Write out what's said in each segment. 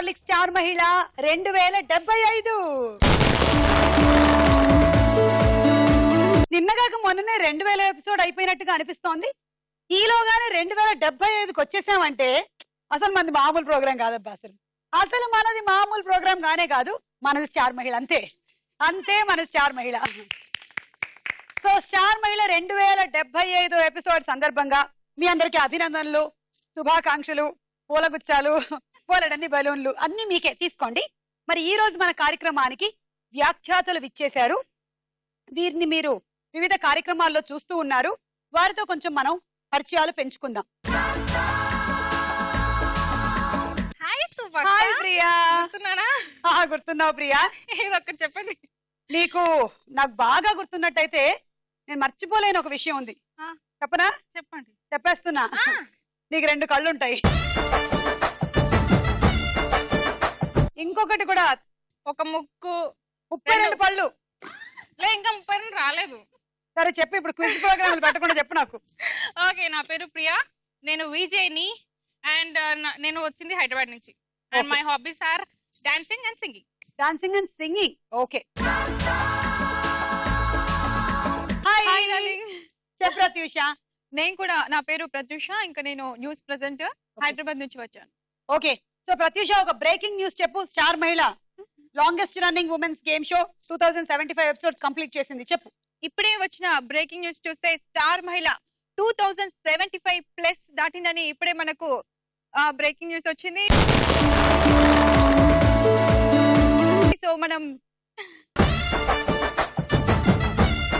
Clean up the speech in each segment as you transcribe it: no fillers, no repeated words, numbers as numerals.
Hurlock star మహిళ 2075. నిన్నగాక మొన్ననే 2000 ఎపిసోడ్ అయిపోయినట్టుగా అనిపిస్తోంది. ఈలోగానే 2075కి వచ్చేసామంటే అసలు మనది మామూలు ప్రోగ్రాం కాదబ్బా. అసలు మనది మామూలు ప్రోగ్రాం కానే కాదు. మనది స్టార్ మహిళ, అంతే అంతే మన స్టార్ మహిళ. సో స్టార్ మహిళ 2075 ఎపిసోడ్ సందర్భంగా మీ అందరికీ అభినందనలు, శుభాకాంక్షలు, పూలగుచ్చాలు, పూలడన్ని బలూన్లు అన్ని మీకే తీసుకోండి. మరి ఈ రోజు మన కార్యక్రమానికి వ్యాఖ్యాతలు విచ్చేశారు. వీరిని మీరు వివిధ కార్యక్రమాల్లో చూస్తూ ఉన్నారు. వారితో కొంచెం మనం పరిచయాలు పెంచుకుందాం. హాయ్ ప్రియా. గుర్తున్నావు ప్రియా? ఒక్కటి చెప్పండి. నీకు నాకు బాగా గుర్తున్నట్టయితే నేను మర్చిపోలేని ఒక విషయం ఉంది. చెప్పనా? చెప్పండి. చెప్పేస్తున్నా. నీకు 2 కళ్ళు ఉంటాయి. ఇంకొకటి కూడా, ఒక ముక్కు, 32 పళ్ళు. ఇంకా 32 రాలేదు. సరే చెప్పు, ఇప్పుడు క్విజ్ ప్రోగ్రామ్ పెట్టకుండా చెప్పు నాకు. ఓకే, నా పేరు ప్రియా, నేను విజయ్ని, అండ్ నేను వచ్చింది హైదరాబాద్ నుంచి. And my hobbies are dancing and singing. Dancing and singing, okay. చెప్పు ప్రత్యూష. నేను కూడా, నా పేరు ప్రత్యూష, ఇంకా నేను న్యూస్ ప్రెజెంటర్ హైదరాబాద్ నుంచి వచ్చాను. ఓకే, సో ప్రత్యూష ఒక బ్రేకింగ్ న్యూస్ చెప్పు. స్టార్ మహిళ longest running women's game show 2075 episodes complete చేసింది. చెప్పు. ఇప్పుడే వచ్చిన బ్రేకింగ్ న్యూస్ చూస్తే స్టార్ మహిళ 2075+ దాటిందని ఇప్పుడే మనకు బ్రేకింగ్ న్యూస్ వచ్చింది. సో మనం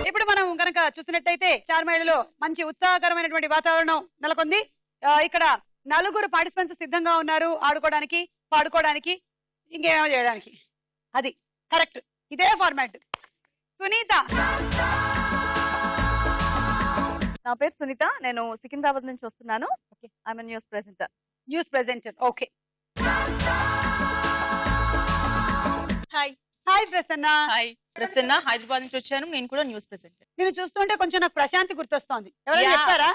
ఇప్పుడు కనుక చూసినట్టయితే స్టార్ మహిళలో మంచి ఉత్సాహకరమైనటువంటి వాతావరణం నెలకొంది. ఇక్కడ 4 పార్టిసిపెంట్స్ సిద్ధంగా ఉన్నారు, ఆడుకోవడానికి, పాడుకోవడానికి, ఇంకేమో చేయడానికి. అది కరెక్ట్, ఇదే ఫార్మాట్. సునీత. నా పేరు సునీత, నేను సికింద్రాబాద్ నుంచి వస్తున్నాను. I'm news presenter. News presenter, okay. Hi. Hi Prasanna. Hi Prasanna, Hyderabad నుంచి వచ్చాను. నేను కూడా న్యూస్ ప్రెజెంటర్. నేను చూస్తుంటే కొంచెం నాకు ప్రశాంతి గుర్తొస్తోంది. ఎవరైనా చెప్పారా?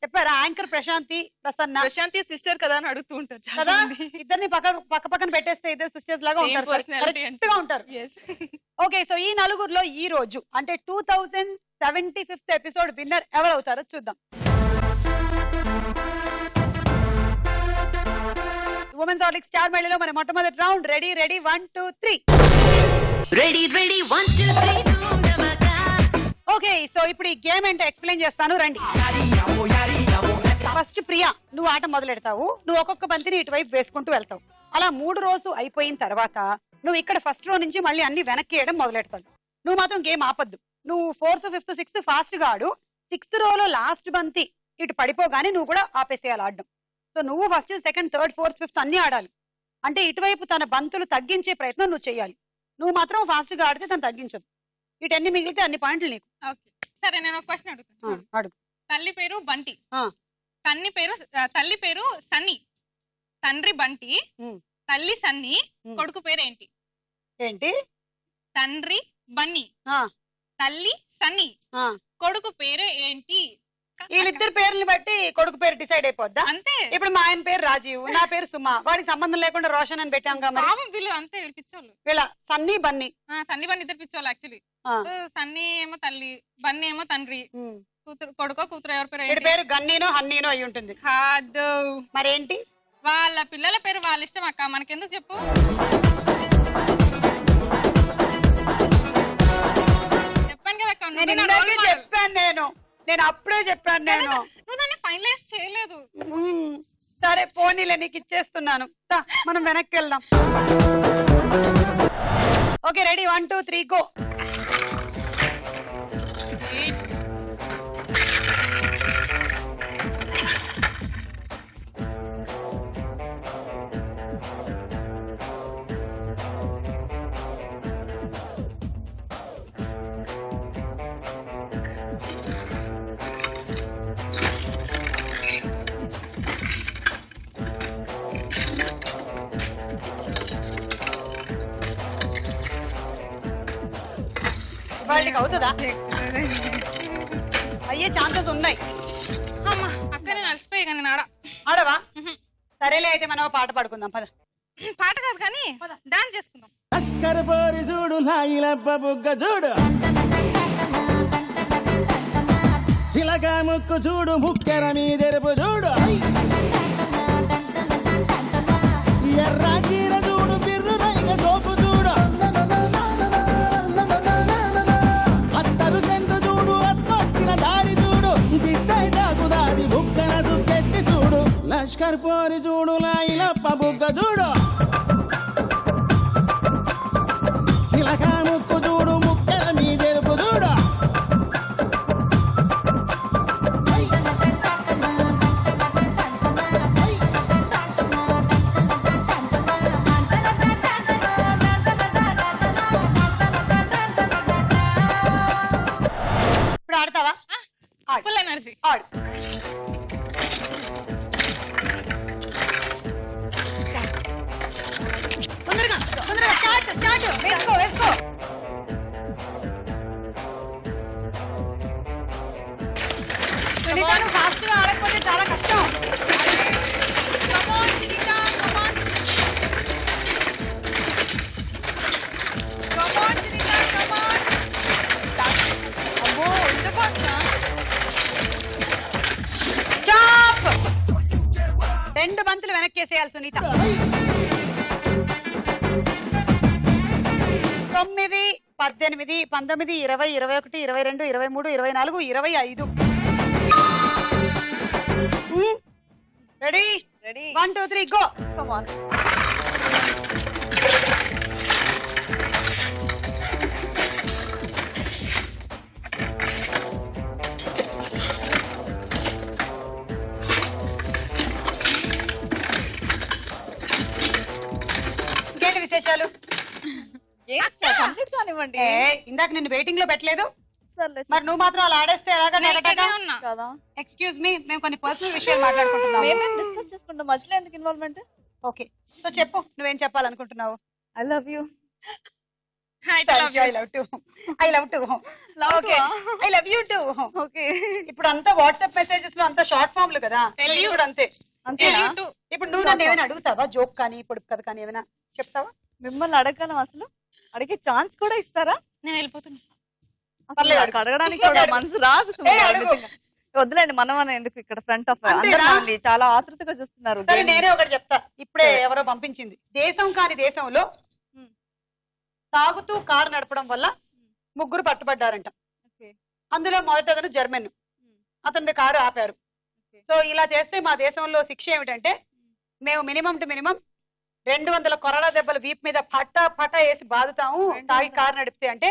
చెప్పారా? యాంకర్ ప్రశాంతి, ప్రసన్న. ప్రశాంతి సిస్టర్ కదా అని అడుగుతూ ఉంటారు కదా. ఇద్దరిని పక్క పక్కన పెట్టేస్తే ఇద్దరు సిస్టర్స్ లాగా ఉంటారు, కరెక్ట్ గా ఉంటారు. ఓకే, సో ఈ 4గురిలో ఈ రోజు అంటే 2075 ఎపిసోడ్ విన్నర్ ఎవరు అవుతారో చూద్దాం. ఉమెన్స్ హార్లిక్ స్టార్ మహిళలో మన మొట్టమొదటి round. Ready 1 2 3. Ready 1 2 3. Okay, so ఇప్పుడు ఈ గేమ్ ఏంటో ఎక్స్ప్లెయిన్ చేస్తాను, రండి. ఫస్ట్ ప్రియా, నువ్వు ఆట మొదలెడతావు. నువ్వు ఒక్కొక్క బంతిని ఇటువైపు వేసుకుంటూ వెళ్తావు. అలా 3 రోజు అయిపోయిన తర్వాత నువ్వు ఇక్కడ ఫస్ట్ రో నుంచి మళ్ళీ అన్ని వెనక్కి వేయడం మొదలెడతావు. నువ్వు మాత్రం గేమ్ ఆపద్దు. నువ్వు 4th 5th 6th ఫాస్ట్ గా ఆడు. 6th రోలో లాస్ట్ బంతి ఇటు పడిపోగానే నువ్వు కూడా ఆపేసేయాలి ఆడడం. సో నువ్వు first, second, third, 4th 5th అన్ని ఆడాలి. అంటే ఇటువైపు తన బంతులు తగ్గించే ప్రయత్నం నువ్వు చేయాలి. నువ్వు మాత్రం ఫాస్ట్ గా ఆడితే తను తగ్గించదు. ఇటన్ని మిగిలితే అన్ని పాయింట్లు నీకు. సరే, నేను ఒక క్వశ్చన్ అడుగుతాను. అడుగు. తల్లి పేరు బంటి, తల్లి పేరు సన్నీ, తండ్రి బంటి, తల్లి సన్నీ, కొడుకు పేరు ఏంటి? ఏంటి? తండ్రి బన్నీ, తల్లి సన్నీ, కొడుకు పేరు ఏంటి? వీళ్ళిద్దరు పేర్లు బట్టి కొడుకు పేరు డిసైడ్ అయిపోద్దా? అంతే. ఇప్పుడు మా ఆయన పేరు రాజీవ్, నా పేరు సుమా. వాడికి సంబంధం లేకుండా రోషన్ అని పెట్టాం కదా. వీళ్ళు అంతే, వీళ్ళు పిచ్చోళ్ళు. వీళ్ళ సన్నీ బన్నీ. సన్నీ బన్నీ ఇద్దరు పిచ్చోళ్ళు యాక్చువల్లీ. సన్నీ ఏమో తల్లి, బన్నీ ఏమో తండ్రి. కొడుకో కూతురు ఎవరి పేరు? పేరు గన్నీనో హన్నీనో అయి ఉంటుంది. కాదు, మరేంటి? వాళ్ళ పిల్లల పేరు వాళ్ళ ఇష్టం అక్క, మనకెందుకు చెప్పు. చెప్పాను కదా అక్క, నేను అప్పుడే చెప్పాను. నువ్వు దాన్ని ఫైనలైజ్ చేయలేదు. సరే పోనీలే, నీకు ఇచ్చేస్తున్నాను. మనం వెనక్కి వెళ్దాం. Okay, ready 1 2 3 go. వాళ్ళకి అవుతుందా? అయ్యే ఛాన్సెస్ ఉన్నాయి. అక్క నేను అలసిపోయి కానీ ఆడవా? సరేలే, అయితే మనం పాట పాడుకుందాం పద. పాట కాదు కానీ డాన్స్ చేసుకుందాం. లష్కర్ పోరి చూడు లాగిలబ్బ బుగ్గ చూడు చిలక ముక్కు చూడు ముక్కెర మీదెరుపు చూడు ఎర్ర చీర చూడు బిర్రు రైగ సోపు చూడు అత్తరు సెంటు చూడు అత్తొచ్చిన దారి చూడు దిష్టై దాగుదాది బుక్కన సుక్కెట్టి చూడు లష్కర్ పోరి చూడు లాగిలబ్బ బుగ్గ చూడు చిలక ముక్కు చూడు ముక్కెర మీదెరుపు చూడు ఇప్పుడు ఆడతావా? ఆడు. Full energy. ఆడు. తొందరగా తొందరగా స్టార్ట్ స్టార్ట్. వేసుకో వేసుకో. సునీత నువ్వు ఫాస్ట్ గా ఆడకపోతే చాలా కష్టం. Come on, Sunita, come on. Come on, Sunita, come on. అమ్మో, ఇంత fast ఆ? స్టాప్. 2 బంతులు వెనక్కేసేయాలి Sunitha. 9, 18, 19, 20, 21, 22, 23, 24, 25. Ready? Ready 1 2 3 go. Come on. ఇంకేంటి విశేషాలు? కంప్లీట్ కానివ్వండి. ఇందాక నిన్ను వెయిటింగ్ లో పెట్టలేదు సర్లే. మరి నువ్వు మాత్రం అలా ఆడేస్తే ఎలాగా? నేను ఇక్కడే ఉన్నా. కదా ఎక్స్క్యూజ్ మీ, మేము కొన్ని పర్సనల్ విషయాలు మాట్లాడుకుంటున్నాం. మేమేం డిస్కస్ చేసుకుంటాం, మధ్యలో ఎందుకు ఇన్వాల్వ్మెంట్? ఓకే, సో చెప్పు నువ్వేం చెప్పాలనుకుంటున్నావు? I love you. I love you. I love too. I love too. Okay, I love you too. Okay, ఇప్పుడు అంతా వాట్సాప్ మెసేజెస్ లో అంతా షార్ట్ ఫామ్ లు కదా, Tell you. ఇప్పుడు అంతే. అంతేనా? You too. ఇప్పుడు నువ్వు నన్ను ఏమైనా అడుగుతావా? జోక్ కానీ పొడుపు కథ కానీ ఏమైనా చెప్తావా? మిమ్మల్ని అడగను అసలు. అడిగే ఛాన్స్ కూడా ఇస్తారా? నేను వెళ్ళిపోతున్నా. అసలు పర్లేదు, నాకు అడగడానికి కూడా అడుగు. మనసు రాదు. అడుగు. వద్దులేండి, మనం అని ఎందుకు ఇక్కడ ఫ్రంట్ ఆఫ్ అంతేనా? అందరూ చాలా ఆతృతగా చూస్తున్నారు. సరే నేనే ఒకటి చెప్తా. ఇప్పుడే ఎవరో పంపించింది. దేశం కాని దేశంలో తాగుతూ కారు నడపడం వల్ల 3 పట్టుబడ్డారంట. అందులో మొదటదను జర్మన్. అతని కారు ఆపారు. సో ఇలా చేస్తే మా దేశంలో శిక్ష ఏమిటంటే మేము మినిమం టు మినిమం 200 కొరడా దెబ్బలు వీపు మీద పట్టా పట్టా వేసి బాదుతాము తాగి కారు నడిపితే. అంటే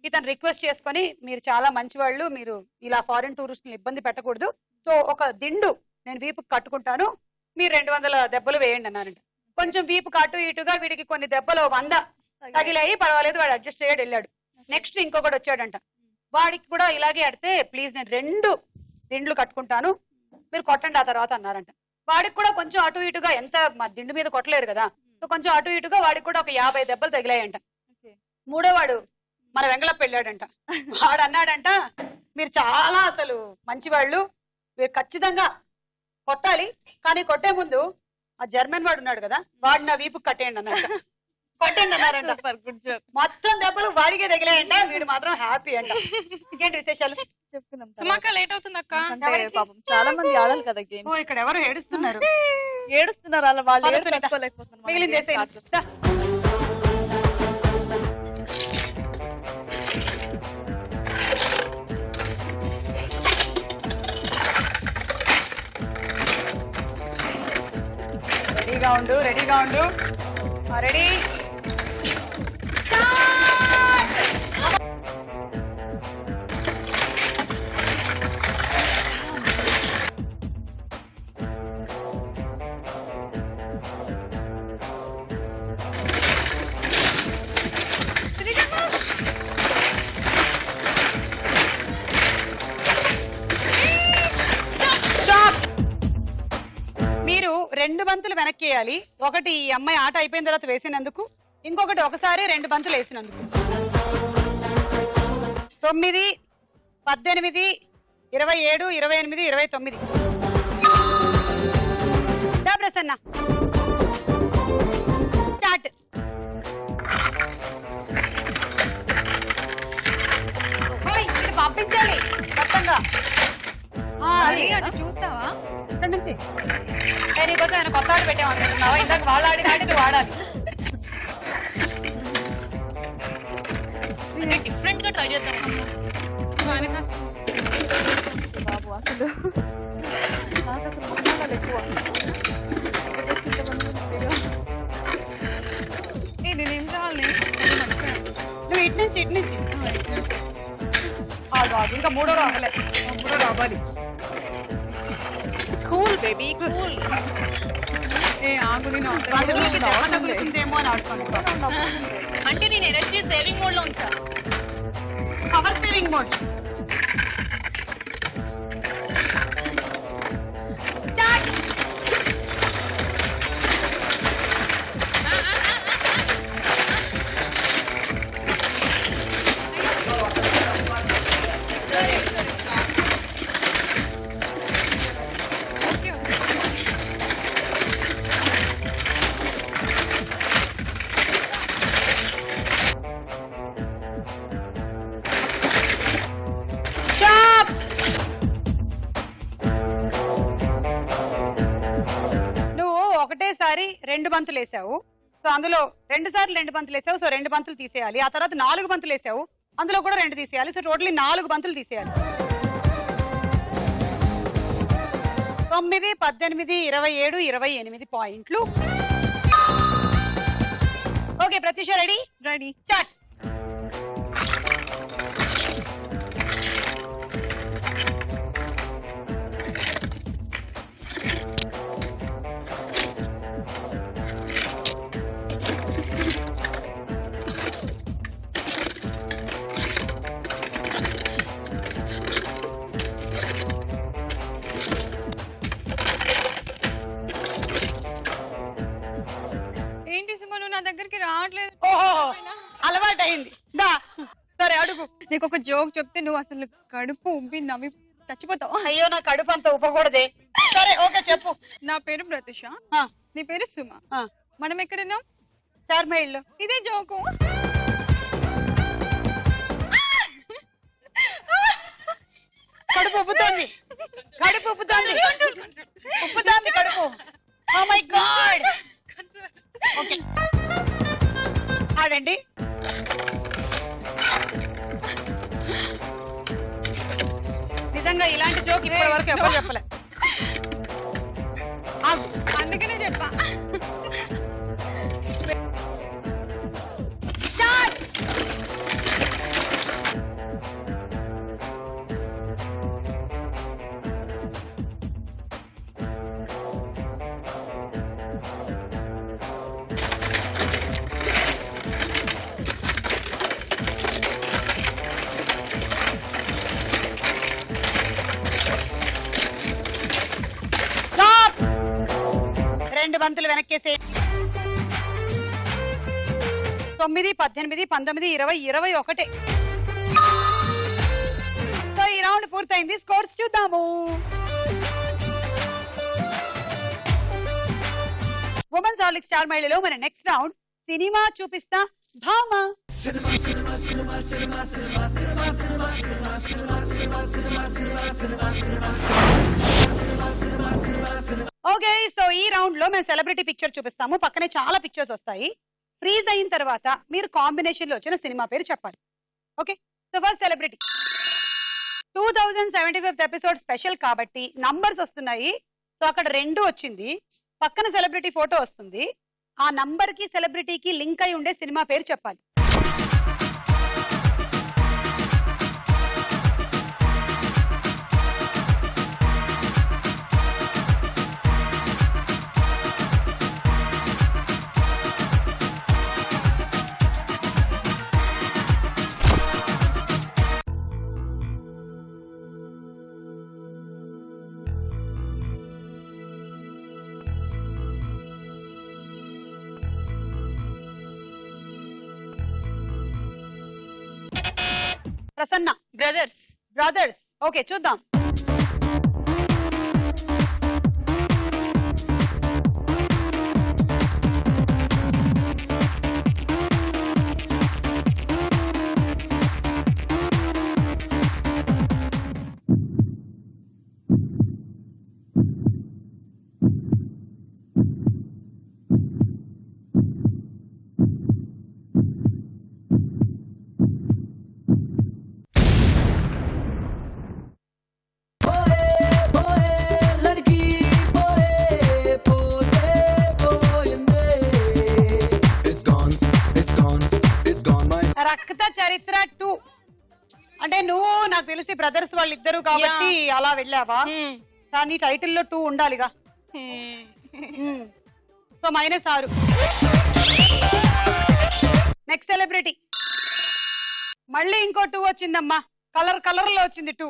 ఇతను రిక్వెస్ట్ చేసుకొని మీరు చాలా మంచివాళ్ళు, మీరు ఇలా ఫారిన్ టూరిస్టులు ఇబ్బంది పెట్టకూడదు, సో ఒక దిండు నేను వీపుకి కట్టుకుంటాను, మీరు 200 దెబ్బలు వేయండి అన్నారంట. కొంచెం వీపు కట్టు ఇటుగా వీడికి కొన్ని దెబ్బలు 100 తగిలాయి, పర్వాలేదు వాడు అడ్జస్ట్ అయ్యాడు వెళ్ళాడు. నెక్స్ట్ ఇంకొకటి వచ్చాడంట, వాడికి కూడా ఇలాగే అడితే ప్లీజ్ నేను 2 దిండ్లు కట్టుకుంటాను మీరు కొట్టండి ఆ తర్వాత అన్నారంట. వాడికి కూడా కొంచెం అటు ఇటుగా, ఎంత దిండు మీద కొట్టలేరు కదా, సో కొంచెం అటు ఇటుగా వాడికి కూడా ఒక 50 దెబ్బలు తగిలాయంట. 3వ వాడు మన వెంగళప్ప వెళ్ళాడంట. వాడు అన్నాడంట మీరు చాలా అసలు మంచివాళ్ళు, మీరు ఖచ్చితంగా కొట్టాలి, కానీ కొట్టే ముందు ఆ జర్మన్ వాడు ఉన్నాడు కదా వాడు నా వీపు కట్టేయండి అన్నాడు. కొట్టండి అన్నారంట. మొత్తం దెబ్బలు వాడికే తగిలాయంట, వీడు మాత్రం హ్యాపీ అంట. ఇంకేంటి విశేషాలు చెప్తున్నాం. సుమాక లేట్ అవుతుంది అక్క. పాపం చాలా మంది ఆడాలి కదా గేమ్. ఓ ఇక్కడ ఎవరు ఏడుస్తున్నారు? ఏడుస్తున్నారు అలా వాళ్ళు పద ఏడు సునీత. తట్టుకోలేకపోతున్నారు. మనం మిగిలింది game వేసేయ్. start చేస్తాం. దా. రెడీగా ఉండు, రెడీగా ఉండు. రెడీ మీరు 2 బంతులు వెనక్కేయాలి. ఒకటి ఈ అమ్మాయి ఆట అయిపోయిన తర్వాత వేసినందుకు, ఇంకొకటి ఒకసారి 2 బంతులు వేసినందుకు. 9, 18, 27, 28, 29. దా ప్రసన్న. అది అటు చూస్తావా? ఇక్కడ నుంచి నీకోసం ఆయన కొత్త ఆట పెట్టామనుకుంటున్నావా? ఇందాక వాళ్ళు ఆడిన ఆట నువ్వు ఆడాలి. డిఫరెంట్ గా ట్రై చేద్దాం. బాబు అసలు నాకు అసలు మొహమాటాలు ఎక్కువ. నేనేం కావాలి? నువ్వు ఇటు నుంచి ఆడు ఇంకా మూడో రావాలి. Cool baby cool. ఆగుని అడుగులకి దెబ్బ తగులుతుందేమో అని ఆడుకుంటున్నాను. అంటే నేను ఎనర్జీ సేవింగ్ మోడ్ లో ఉంచా. Power saving mode. ఒకటేసారి 2 బంతులు వేసావు. సో అందులో 2 సార్లు 2 బంతులు వేసావు. సో 2 బంతులు తీసేయాలి. ఆ తర్వాత 4 బంతులు వేసావు. అందులో కూడా 2 తీసేయాలి. సో టోటలీ 4 బంతులు తీసేయాలి. 9, 18, 27, 28 పాయింట్లు. Okay Pratyusha ready? Ready. Start. ఏంటి సుమ నువ్వు నా దగ్గరికి రావట్లేదు? ఓహో అలవాటైంది. దా సరే అడుగు. నీకు ఒక జోక్ చెప్తే నువ్వు అసలు కడుపు ఉబ్బి నవ్వి చచ్చిపోతావు. అయ్యో నా కడుపు అంత ఉప్పకూడదే. సరే ఓకే చెప్పు. నా పేరు ప్రత్యూష. నీ పేరు సుమ. మనం ఎక్కడున్నాం? చార్మైల్లో. ఇదే జోకు. కడుపు ఉప్పుతోంది. ఉప్పుతోంది కడుపు. Oh my God. ఓకే ఆడండి. నిజంగా ఇలాంటి జోక్ ఇప్పటి వరకు ఎవరు చెప్పలే. అందుకనే చెప్పా. బంతులు వెనక్కేసే. 9, 18, 19, 20, 21. సో ఈ రౌండ్ పూర్తయింది. స్కోర్స్ చూద్దాము. ఉమెన్స్ హార్లిక్ స్టార్ మహిళలో మన నెక్స్ట్ రౌండ్ సినిమా చూపిస్తా భామ. ఓకే సో ఈ రౌండ్ లో మేము సెలబ్రిటీ పిక్చర్ చూపిస్తాము. పక్కనే చాలా పిక్చర్స్ వస్తాయి. ఫ్రీజ్ అయిన తర్వాత మీరు కాంబినేషన్ లో వచ్చిన సినిమా పేరు చెప్పాలి. Okay so first celebrity. 2075th episode special కాబట్టి నంబర్స్ వస్తున్నాయి. సో అక్కడ 2 వచ్చింది. పక్కన సెలబ్రిటీ ఫోటో వస్తుంది. ఆ నంబర్ కి సెలబ్రిటీకి లింక్ అయి ఉండే సినిమా పేరు చెప్పాలి. ప్రసన్న బ్రదర్స్. ఓకే చూద్దాం. రక్త చరిత్ర 2 అంటే నువ్వు నాకు తెలిసి బ్రదర్స్ వాళ్ళిద్దరు కాబట్టి అలా వెళ్ళావా? కానీ టైటిల్లో 2 ఉండాలిగా. సో -6. నెక్స్ట్ సెలబ్రిటీ మళ్ళీ ఇంకో 2 వచ్చిందమ్మా. కలర్ లో వచ్చింది 2.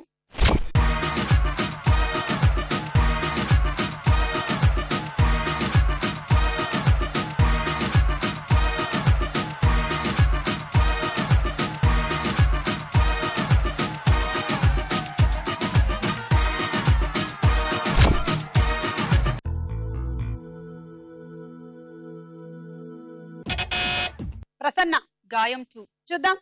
ప్రసన్న గాయం 2. చూద్దాం.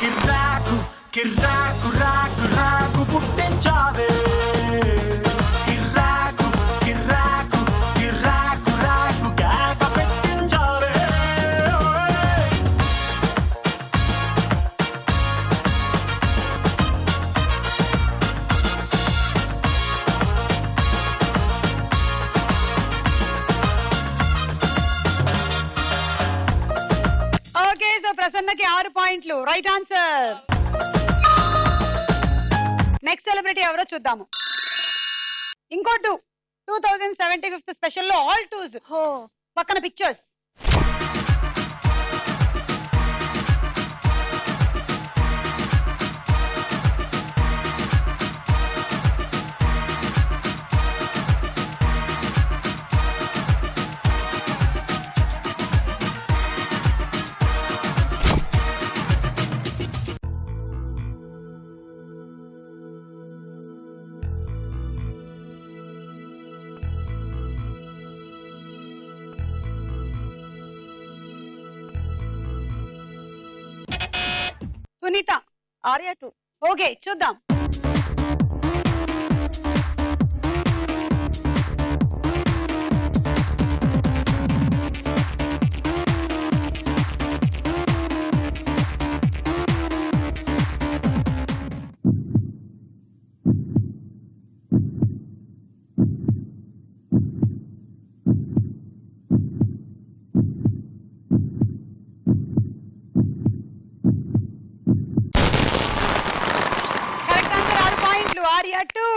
కిర్రాకు కిర్రాకు రాకు రాకు పుట్టించావే కిర్రాకు కిర్రాకు కిర్రాకు రాకు కేక పెట్టించావే ఓకే, సో ప్రసన్నకి 6 పాయింట్లు. Right answer. నెక్స్ట్ సెలబ్రిటీ ఎవరో చూద్దాము. ఇంకో 2 2075 స్పెషల్ లో ఆల్ 2s పక్కన పిక్చర్స్. సునీత ఆర్య 2. ఓకే చూద్దాం. కరెక్ట్ ఆన్సర్ 6 పాయింట్లు. ఆర్య 2.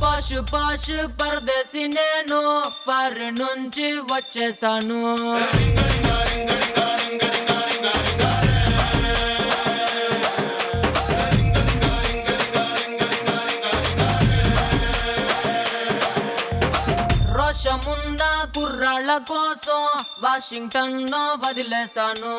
పాషు పాషు పరదేశి నేను ఫారిన్ నుంచి వచ్చేసాను. రోషమున్న కుర్రాళ్ళ కోసం వాషింగ్టన్ లో వదిలేశాను.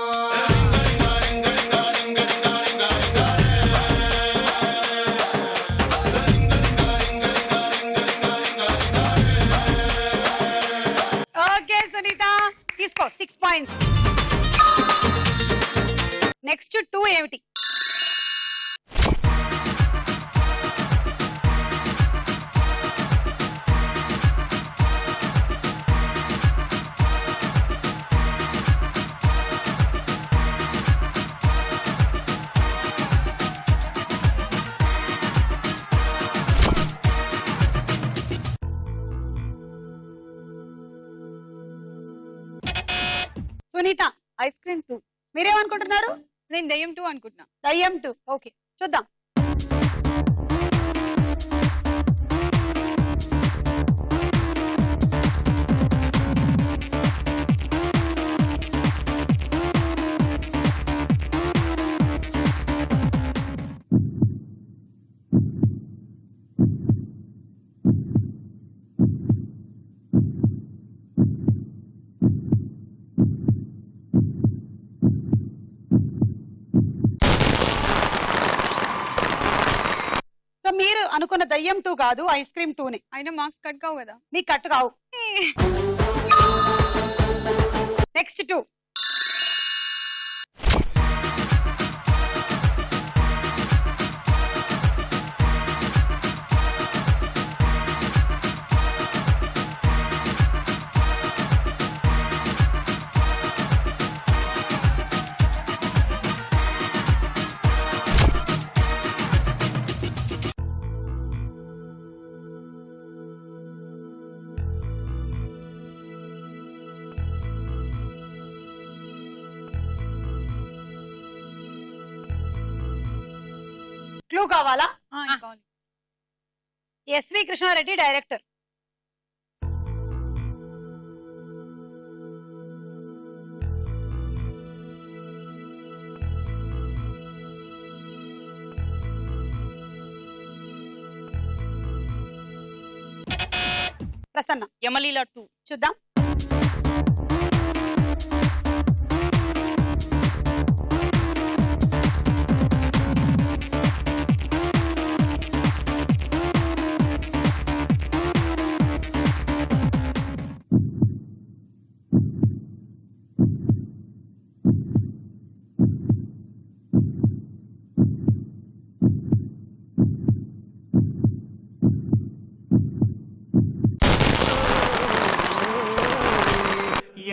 ఓకే సునీత తీసుకో 6 పాయింట్స్. నెక్స్ట్ 2 ఏమిటి? Sunitha ice cream 2. మీరేమనుకుంటున్నారు? నేను దయ్యం 2 అనుకుంటున్నా. దయ్యం 2. ఓకే చూద్దాం. అనుకున్న దయ్యం 2 కాదు, ఐస్ క్రీమ్ 2నే. అయినా మార్క్స్ కట్ కావు కదా. మీకు కట్ కావు. నెక్స్ట్ 2. క్లూ కావాలా? కావాలి. ఎస్వి కృష్ణారెడ్డి డైరెక్టర్. ప్రసన్న. యమలీల 2. చూద్దాం.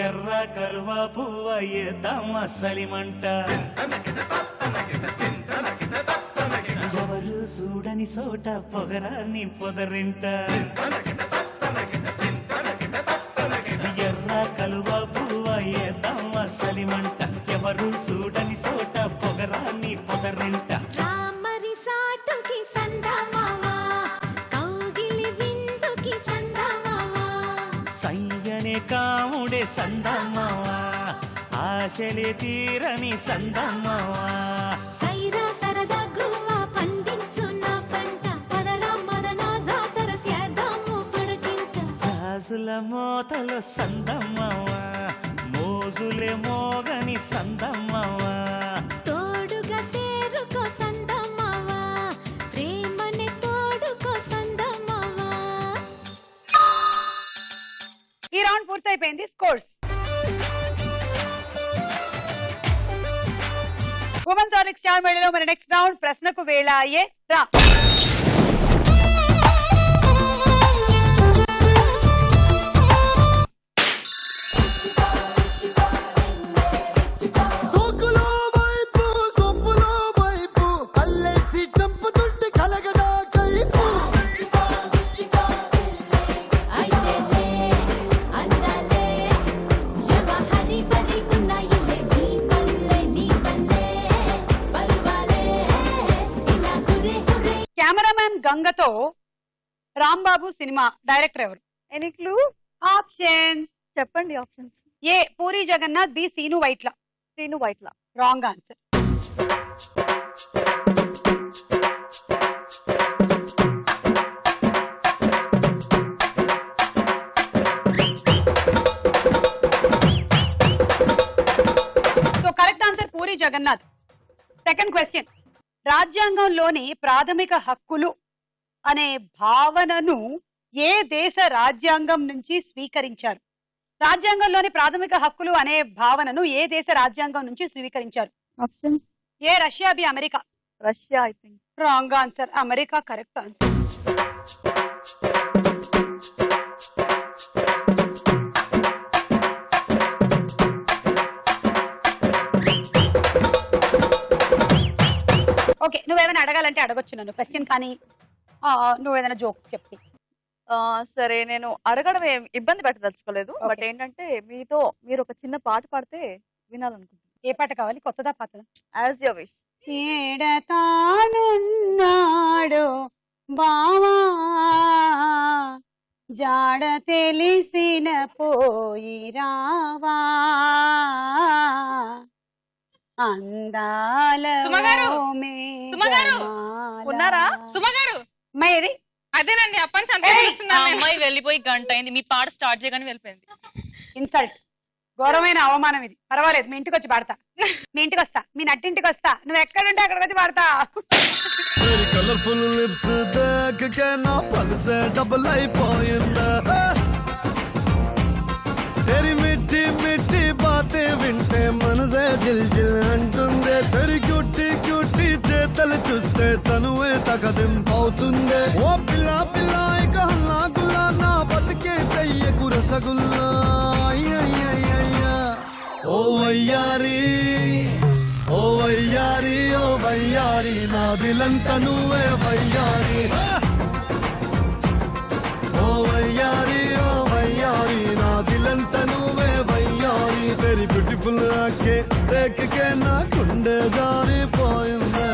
ఎర్ర కలువ పువ్వ ఏద్దాం అసలిమంట ఎవరు చూడని చోట పొగరాని పొదరింట ఎర్ర కలువ పువ్వ ఏద్దాం అసలిమంట ఎవరు చూడని చోట పొగరాని పొదరింట రామరి సాటుకి సందమావా కౌగిలి విందుకి సందమావా సయ్యనే కాముడే సందమావా ఆశలే తీరని సందమావా సైరా సరదా గువ్వ పండించు నా పంట పదరా మదన జాతర సేద్దాము పడకింట రాజుల మోతలో సందమావా మోజులే మోగని సందమావా తోడుగా సేరుకో సందమావా ప్రేమని తోడుకో సందమావా. ఈ రౌండ్ పూర్తయిపోయింది. స్కోర్స్. ఉమెన్స్ ఆర్లిక్ స్టార్ మేళలో మన నెక్స్ట్ రౌండ్ ప్రశ్నకు వేళ అయ్యే రా. సోకులో వైపు సొప్పులో వైపు అల్లేసి చంపుతుంటే కలగదా కైపు ఐదలే అందలే యవహరి బరి కున్నాయిలే దీపల్లే నీ పల్లే పరువాలే ఇలా హురే హురే. కెమెరామ్యాన్ గంగతో రాంబాబు సినిమా డైరెక్టర్ ఎవరు? Any clue? ఆప్షన్. చెప్పండి options. A Puri Jagannath, B Seenu Vaitla. Srinu Vaitla. Wrong answer. So correct answer Puri Jagannath. Second question. రాజ్యాంగంలోని ప్రాథమిక హక్కులు అనే భావనను ఏ దేశ రాజ్యాంగం నుంచి స్వీకరించారు? రాజ్యాంగంలోని ప్రాథమిక హక్కులు అనే భావనను ఏ దేశ రాజ్యాంగం నుంచి స్వీకరించారు? Options. A Russia, B America. Russia I think. Wrong answer. America correct answer. Okay, నువ్వేమైనా అడగాలంటే అడగొచ్చు నన్ను క్వశ్చన్, కానీ నువ్వేదైనా జోక్స్ చెప్పి. సరే, నేను అడగడం ఇబ్బంది పెట్టదలుచుకోలేదు. బట్ ఏంటంటే మీరు ఒక చిన్న పాట పాడితే వినాలనుకుంటున్నాను. ఏ పాట కావాలి? కొత్తదా పాతదా? As your wish. ఏడతానున్నాడు బావా జాడ తెలిసిన పోయి రావా అందాల సుమగారు! సుమగారు! ఉన్నారా? సుమగారు మేరీ అదేనండి అప్పని సంత అమ్మాయి వెళ్ళిపోయి గంట అయింది, మీ పాట స్టార్ట్ చేయగానే వెళ్ళిపోయింది. ఇన్సల్ట్. ఘోరమైన అవమానం ఇది. పర్వాలేదు, మీ ఇంటికి వచ్చి పాడతా. మీ ఇంటికి వస్తా, మీ నట్టింటికి వస్తా. నువ్వు ఎక్కడుంటే అక్కడికి వచ్చి పాడతా. కలర్ఫుల్ లిప్స్ దేకకే నా పల్సే డబుల్ అయిపోయిందా तेरी मिट्टी मिट्टी बातें विंटे मनसे जिल जिल अंटुंदे तेरी क्यूटी क्यूटी చేతలు చూస్తే తనువే తగదిం అవుతుందే ఓ పిల్ల పిల్ల ఇక హల్లా గుల్లా నా బతికే చెయ్యకు రసగుల్లా ఓ వయ్యారి ఓ వయ్యారి ఓ వయ్యారి నా దిలంత నువ్వే వయ్యారి ఓ వయ్యారి ఓ వయ్యారి నా దిలంత నువ్వే వయ్యారి తెరి బ్యూటిఫుల్ ఆకే దేకకే నా గుండె జారిపోయిందే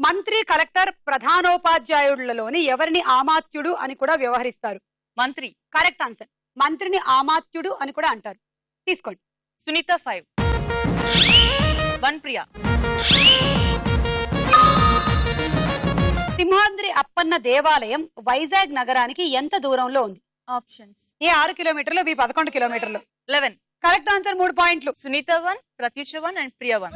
మంత్రి, కలెక్టర్, ప్రధానోపాధ్యాయుడులలోని ఎవరిని ఆమాత్యుడు అని కూడా వ్యవహరిస్తారు? మంత్రి. Correct answer. మంత్రిని ఆమాత్యుడు అని కూడా అంటారు. తీసుకోండి. సునీత 5. వన్ప్రియ. సింహాద్రి అప్పన్న దేవాలయం వైజాగ్ నగరానికి ఎంత దూరంలో ఉంది? ఆప్షన్స్. ఏ 6 కిలోమీటర్లు, బి 11 కిలోమీటర్లు. 11. Correct answer. 3 పాయింట్లు. సునీత 1, ప్రత్యూష 1 అండ్ ప్రియ 1.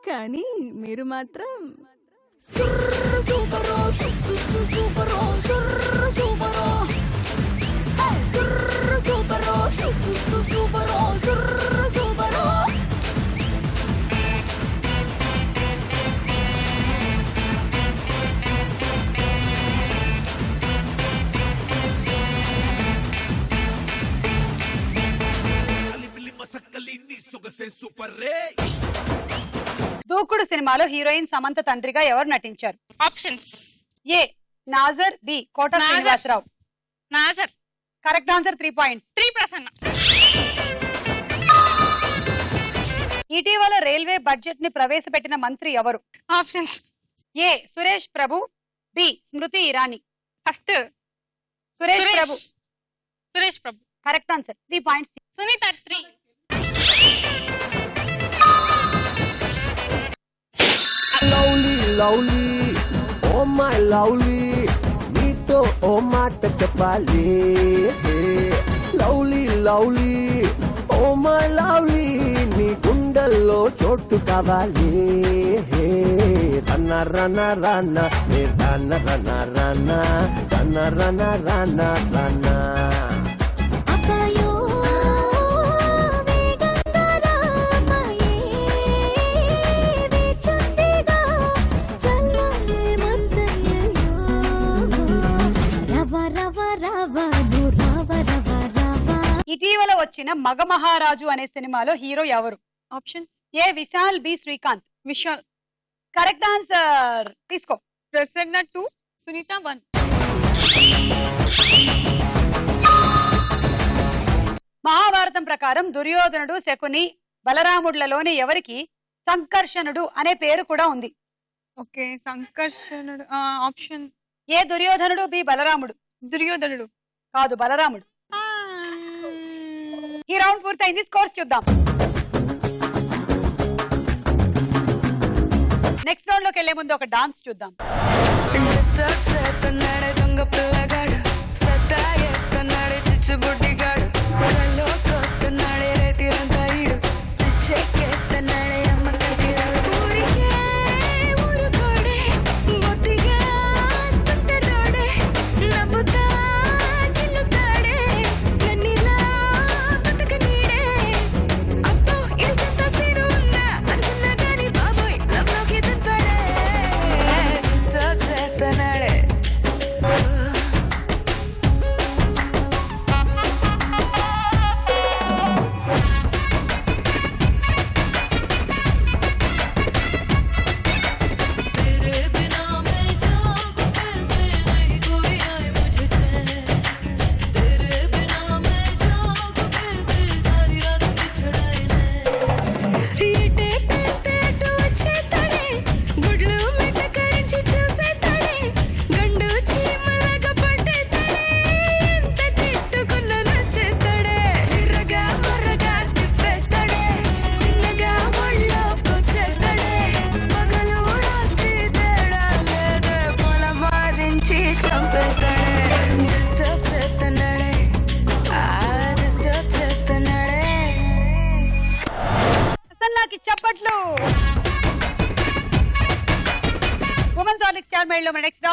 కానీ మీరు మాత్రం సూపరో సూపరో సూపరో సూపరో సూపరో సూపరో. దూకుడు సినిమాలో హీరోయిన్ సమంత తండ్రిగా ఎవరు నటించారు? Options. A Nassar, B Kota Nassar. Srinivasa Rao. Nassar. Correct answer. 3 points. 3 Prasanna. ఇటీవల రైల్వే బడ్జెట్ ని ప్రవేశపెట్టిన మంత్రి ఎవరు? Options. A Suresh Prabhu, B Smriti Irani. First Suresh Prabhu. Suresh Prabhu. Correct answer. 3 points. Sunitha 3. Lovely lovely oh my lovely నీతో ఓ మాట చెప్పాలి lovely lovely oh my lovely నీ గుండెల్లో చోటు కావాలి రన్న రన్న రన్న రన్న రన్న రన్న రన్న రన్న రన్న రన్న ఇటీవల వచ్చిన మగమహారాజు అనే సినిమాలో హీరో ఎవరు? Option. A Vishal, B Srikanth. Vishal. Correct answer. తీసుకో. ప్రసన్న 2, సునీత 1. మహాభారతం ప్రకారం దుర్యోధనుడు, శకుని, బలరాముడులలోని ఎవరికి సంకర్షణుడు అనే పేరు కూడా ఉంది? ఓకే, సంకర్షణుడు. ఆప్షన్. ఏ దుర్యోధనుడు, బి బలరాముడు. దుర్యోధనుడు. కాదు, బలరాముడు. ఈ రౌండ్ పూర్తయింది. స్కోర్స్ చూద్దాం. నెక్స్ట్ రౌండ్ లోకి వెళ్లే ముందు ఒక డాన్స్ చూద్దాం. దొంగ పిల్లగాడు సత్తా ఎత్తన్నాడే చిచ్చుబుడ్డిగాడు కల్లో కొత్తన్నాడే రైతిరంతా ఈడు చెక్కెత్తన్నాడే అమ్మ కంటిరాడు ఊరికే ఊరుకోడే బొత్తిగా తుంటలోడే నవ్వుతా గిల్లుతాడే నన్నిలా బతుక నీడే అబ్బో ఇడికంతా సీను ఉందా అనుకున్నా గాని బాబోయ్ లవ్ లోకి దింపాడే డిస్టర్బ్ చేత్తన్నాడే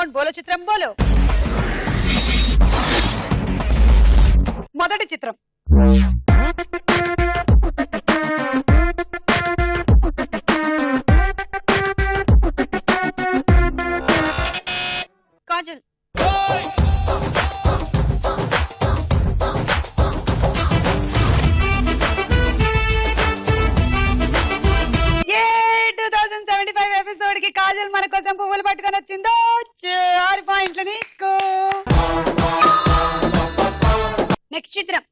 రౌండ్ బోలో చిత్రం బోలో. మొదటి చిత్రం కాజల్. ఏ 2075 ఎపిసోడ్ కి కాజల్ మన కోసం పువ్వులు పట్టుకొని వచ్చిందో 6 పాయింట్లు నీకు. నెక్స్ట్ చిత్రం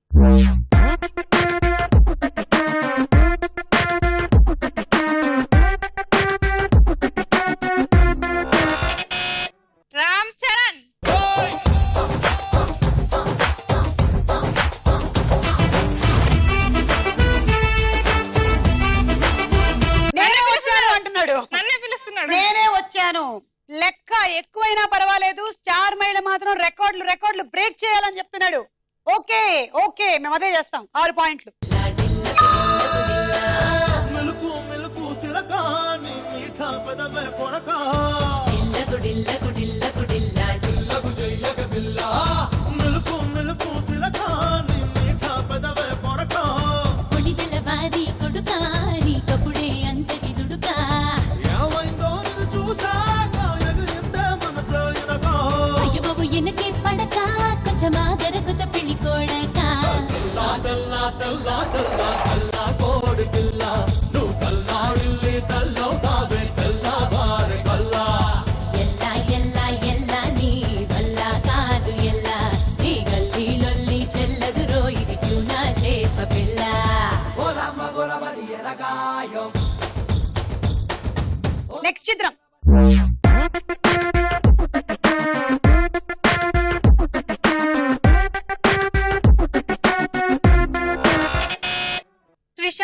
రామ్ చరణ్. నేనే వచ్చాను అంటున్నాడు. నన్నే పిలుస్తున్నాడు. నేనే వచ్చాను. లెక్క ఎక్కువైనా పర్వాలేదు, స్టార్ మైల్ మాత్రం రికార్డులు బ్రేక్ చేయాలని చెప్తున్నాడు. ఓకే ఓకే, మేము అదే చేస్తాం. 6 పాయింట్లు. మెలుకు మెలుకు సిలకాని మీఠా పెదవే కొరక మెలుకు మెలుకు సిలకాని మీఠా పెదవే కొరక ఏమైందో నిన్ను చూసాక ఎగిరిందే మనసు ఎనక తెల్లా తెల్లా తెల్లా తెల్లా కోడి పిల్ల నువ్వు తల్లాడిల్లి తల్లో కావే తెల్లా వారి కల్లా నెక్స్ట్ చిత్రం త్రిష.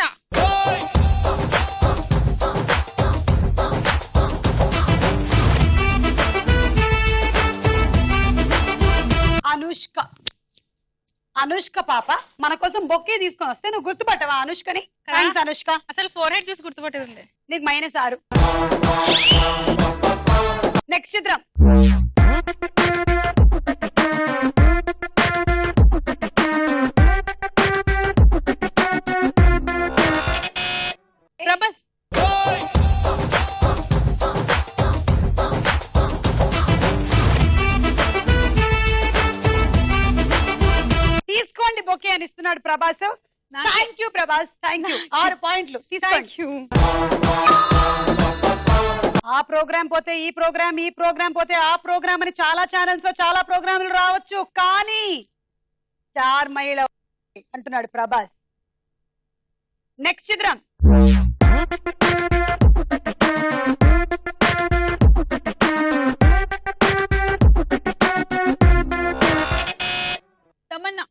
అనుష్క పాప మన కోసం బొక్కే తీసుకొని వస్తే నువ్వు గుర్తుపట్టవా అనుష్కని? థాంక్స్ అనుష్క. అసలు 4 చూసి గుర్తుపట్టేది ఉంది. నీకు -6. నెక్స్ట్ చిత్రం ప్రభాస్. తీసుకోండి బొకే అని ఇస్తున్నాడు Prabhas. Thank you Prabhas, thank you. 6 పాయింట్లు తీసుకోండి. ఆ ప్రోగ్రామ్ పోతే ఈ ప్రోగ్రామ్, ఈ ప్రోగ్రామ్ పోతే ఆ ప్రోగ్రామ్ అని చాలా ఛానల్స్ లో చాలా ప్రోగ్రాములు రావచ్చు, కానీ స్టార్ మహిళ అంటున్నాడు ప్రభాస్. నెక్స్ట్ చిత్రం తమన్నా.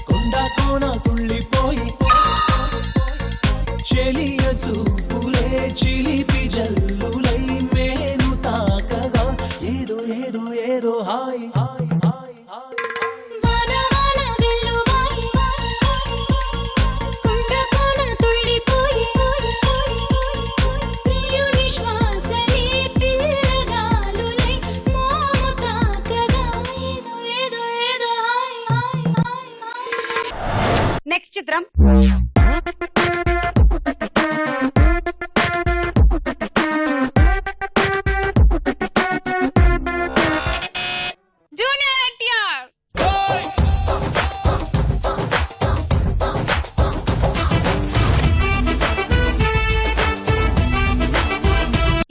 కొండకోన తుళ్ళిపోయి చెలియ చూపులే చిలిపి జల్లులై మేను తాకగా ఏదో ఏదో ఏదో hi hi hi hi next చిత్రం జూనియర్ ఎన్టీఆర్.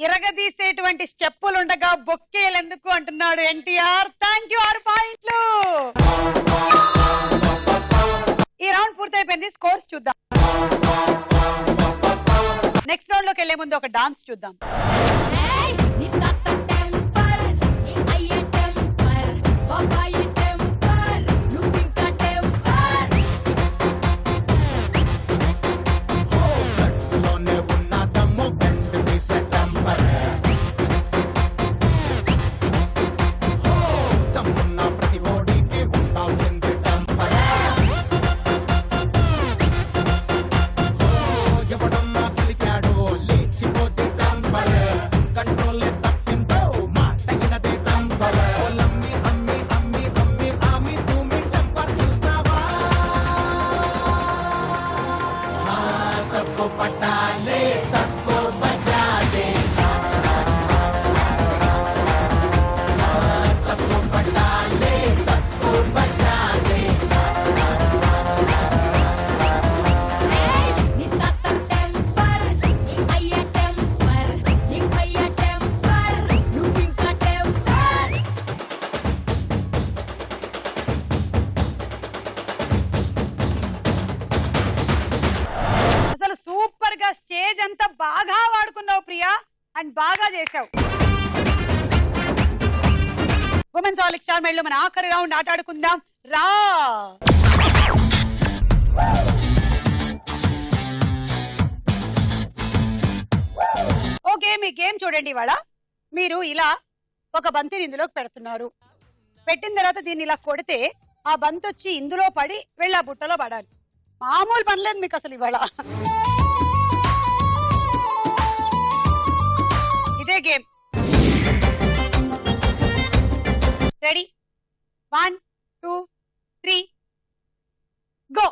ఇరగదీసేటువంటి స్టెప్పులు ఉండగా బొక్కేలు ఎందుకు అంటున్నాడు ఎన్టీఆర్. Thank you. 6 పాయింట్లు. ఈ రౌండ్ పూర్తయిపోయింది. స్కోర్స్ చూద్దాం. నెక్స్ట్ రౌండ్ లోకి వెళ్లే ముందు ఒక డాన్స్ చూద్దాం. చేసావు. ఉమెన్స్ ఆల్ స్టార్ మైల్ లో మన ఆఖరి రౌండ్ ఆట ఆడుకుందాం రా. ఓకే, మీ గేమ్ చూడండి. ఇవాళ మీరు ఇలా ఒక బంతిని ఇందులోకి పెడుతున్నారు. పెట్టిన తర్వాత దీన్ని ఇలా కొడితే ఆ బంతి వచ్చి ఇందులో పడి వెళ్ళి ఆ బుట్టలో పడాలి. మామూలు పనిలేదు మీకు అసలు ఇవాళ. ఇదే గేమ్. రెడీ? 1 2 3 గో.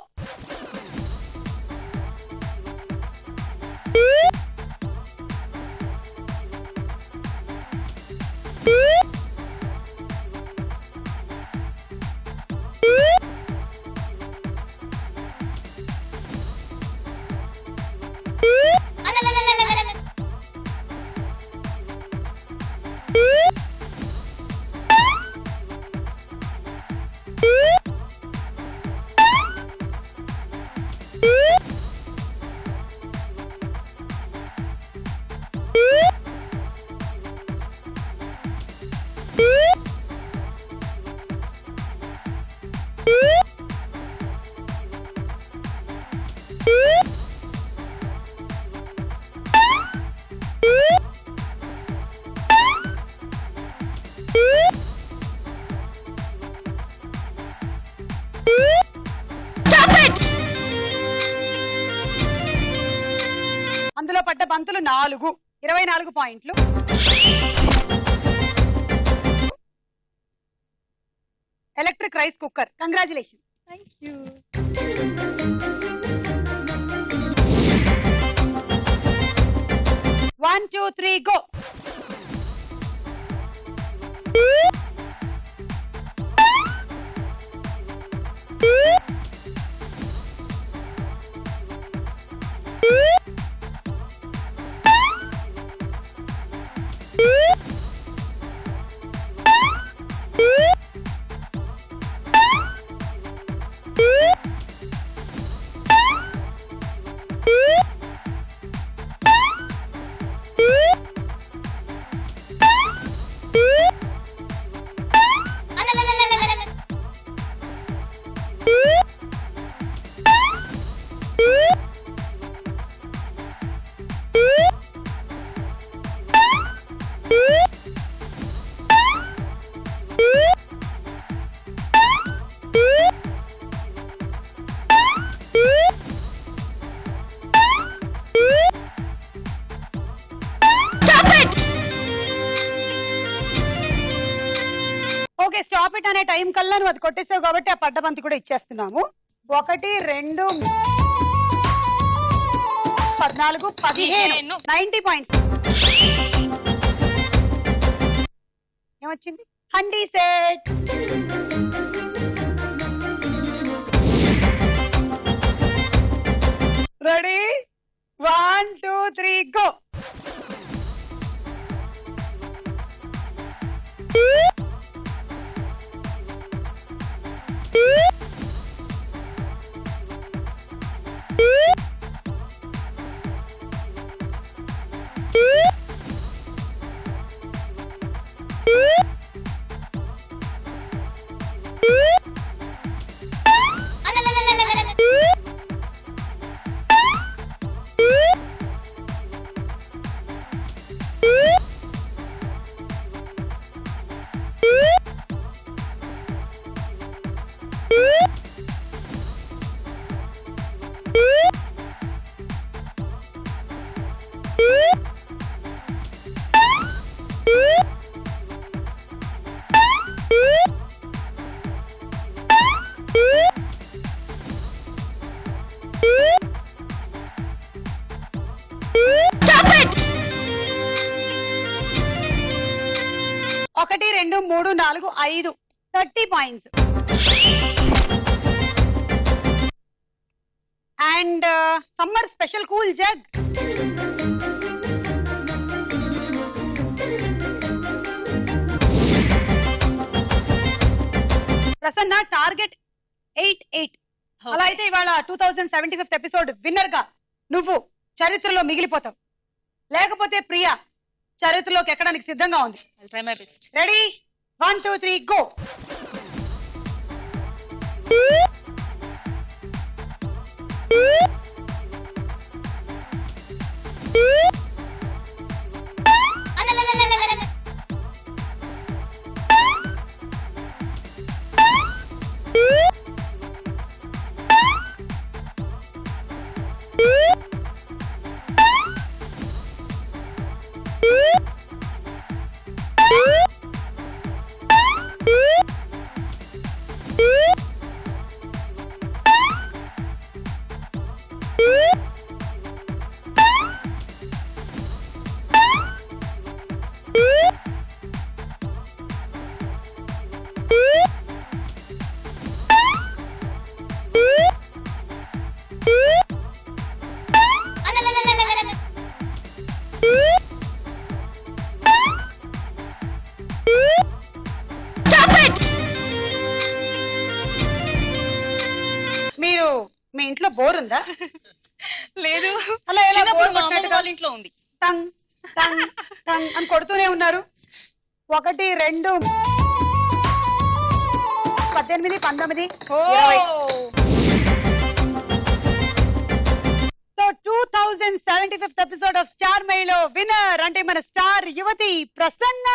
అందులో పడ్డ బంతులు 4, 24 పాయింట్లు. Electric rice cooker. Congratulation. Thank you. One, 2, 3 go. Okay, stop it అనే టైం కల్లా నువ్వు అది కొట్టేసావు కాబట్టి ఆ పడ్డ బంతి కూడా ఇచ్చేస్తున్నాము. 1 2 14 15 90 పాయింట్స్. ఏమొచ్చింది? హండీ సెట్. రెడీ? 1 2 3 గో. ఒకటి 2 3 4 5 30 points. And summer special cool jug. Prasanna target 88. అలా అయితే ఇవాళ 2075th ఎపిసోడ్ విన్నర్ గా నువ్వు చరిత్రలో మిగిలిపోతావు. లేకపోతే ప్రియా చరిత్రలోకి ఎక్కడానికి సిద్ధంగా ఉంది. Try my best. Ready 1 2 3 go. మీరు మీ ఇంట్లో బోర్ ఉందా? లేదు, అలా ఎలా చిన్నప్పుడు బోర్ మా అమ్మమ్మ కొట్టినట్టుగా వాళ్ళ ఇంట్లో ఉంది. టంగ్ టంగ్ టంగ్ అని కొడుతూనే ఉన్నారు. 1 2 18 19 so 2075th episode of star మైలో విన్నర్ అంటే మన స్టార్ యువతి ప్రసన్న.